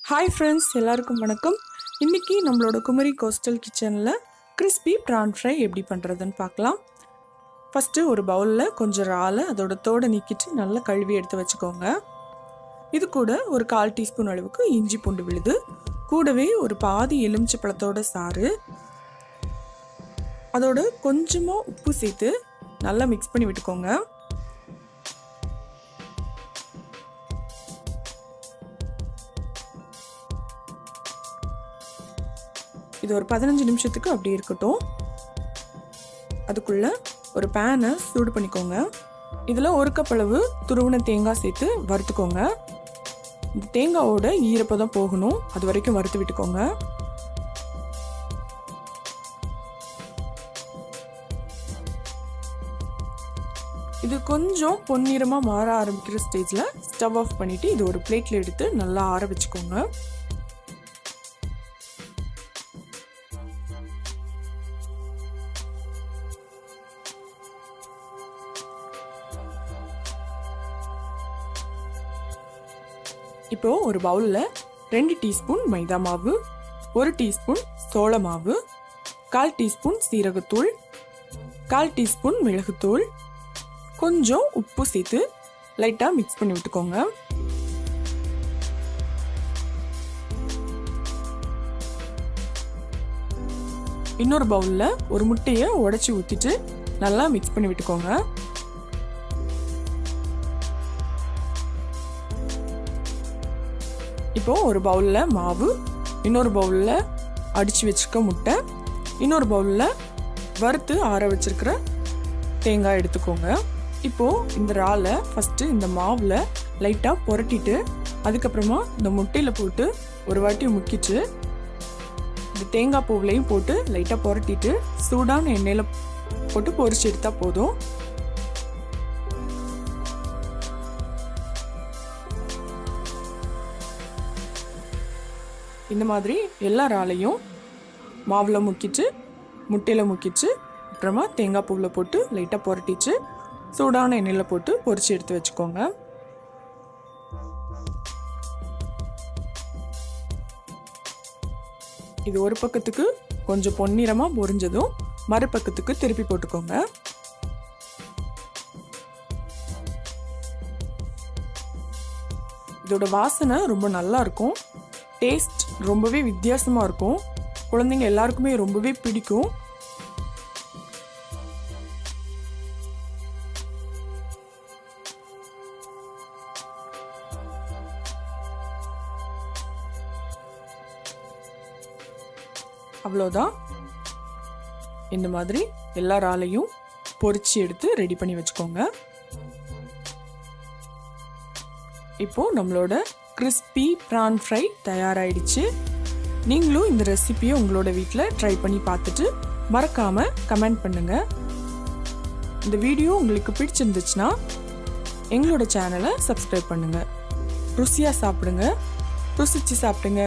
Hi friends, எல்லாருக்கும் வணக்கம். இன்றைக்கி நம்மளோட குமரி கோஸ்டல் கிச்சனில் கிறிஸ்பி ப்ரான் ஃப்ரை எப்படி பண்ணுறதுன்னு பார்க்கலாம். ஃபஸ்ட்டு ஒரு பவுலில் கொஞ்சம் இறாலை அதோட தோடை நீக்கிட்டு நல்லா கழுவி எடுத்து வச்சுக்கோங்க. இது கூட ஒரு 1/4 டீஸ்பூன் அளவுக்கு இஞ்சி பூண்டு விழுது, கூடவே ஒரு பாதி எலுமிச்சை பழத்தோட சாறு, அதோட கொஞ்சமாக உப்பு சேர்த்து நல்லா மிக்ஸ் பண்ணி விட்டுக்கோங்க. இது ஒரு 15 நிமிஷத்துக்கு அப்படி இருக்கட்டும். அதுக்குள்ளே ஒரு பேனை சூடு பண்ணிக்கோங்க. இதில் 1 கப் அளவு துருவின தேங்காய் சேர்த்து வறுத்துக்கோங்க. இந்த தேங்காயோட ஈரப்பதம் போகணும், அது வரைக்கும் வறுத்து விட்டுக்கோங்க. இது கொஞ்சம் பொன்னிறமாக மாற ஆரம்பிக்கிற ஸ்டேஜில் ஸ்டவ் ஆஃப் பண்ணிவிட்டு இது ஒரு பிளேட்டில் எடுத்து நல்லா ஆற வச்சுக்கோங்க. இப்போது ஒரு பவுலில் 2 டீஸ்பூன் மைதா மாவு, 1 டீஸ்பூன் சோள மாவு, 1/4 டீஸ்பூன் சீரகத்தூள், 1/4 டீஸ்பூன் மிளகுத்தூள், கொஞ்சம் உப்பு சேர்த்து லைட்டாக மிக்ஸ் பண்ணி விட்டுக்கோங்க. இன்னொரு பவுலில் ஒரு முட்டையை உடைச்சி ஊற்றிட்டு நல்லா மிக்ஸ் பண்ணி விட்டுக்கோங்க. இப்போது ஒரு பவுலில் மாவு, இன்னொரு பவுலில் அடித்து வச்சுருக்க முட்டை, இன்னொரு பவுலில் வறுத்து ஆற வச்சுருக்கிற தேங்காய் எடுத்துக்கோங்க. இப்போது இந்த இறாலை ஃபஸ்ட்டு இந்த மாவில் லைட்டாக புரட்டிட்டு அதுக்கப்புறமா இந்த முட்டையில் போட்டு ஒரு வாட்டி முக்கிட்டு இந்த தேங்காய் பூவிலையும் போட்டு லைட்டாக புரட்டிட்டு சூடான எண்ணெயில் போட்டு பொரிச்சு எடுத்தால் போதும். இந்த மாதிரி எல்லா இறாலையும் மாவில் முக்கிட்டு முட்டையில் முக்கிட்டு அப்புறமா தேங்காய் பூவில் போட்டு லைட்டாக புரட்டிச்சு சூடான எண்ணெயில் போட்டு பொரிச்சு எடுத்து வச்சுக்கோங்க. இது ஒரு பக்கத்துக்கு கொஞ்சம் பொன்னிறமாக பொரிஞ்சதும் மறுபக்கத்துக்கு திருப்பி போட்டுக்கோங்க. இதோட வாசனை ரொம்ப நல்லா இருக்கும், டேஸ்ட் ரொம்பவே வித்தியாசமாக இருக்கும், குழந்தைங்க எல்லாருக்குமே ரொம்பவே பிடிக்கும். அவ்வளோதான். இந்த மாதிரி எல்லா இறாலையும் பொரிச்சு எடுத்து ரெடி பண்ணி வச்சுக்கோங்க. இப்போது நம்மளோட கிறிஸ்பி ப்ரான் ஃப்ரை தயாராகிடுச்சு. நீங்களும் இந்த ரெசிபியை உங்களோட வீட்டில் ட்ரை பண்ணி பார்த்துட்டு மறக்காமல் கமெண்ட் பண்ணுங்கள். இந்த வீடியோ உங்களுக்கு பிடிச்சிருந்துச்சுன்னா எங்களோட சேனலை சப்ஸ்கிரைப் பண்ணுங்கள். ருசியாக சாப்பிடுங்க, ருசிச்சு சாப்பிடுங்க.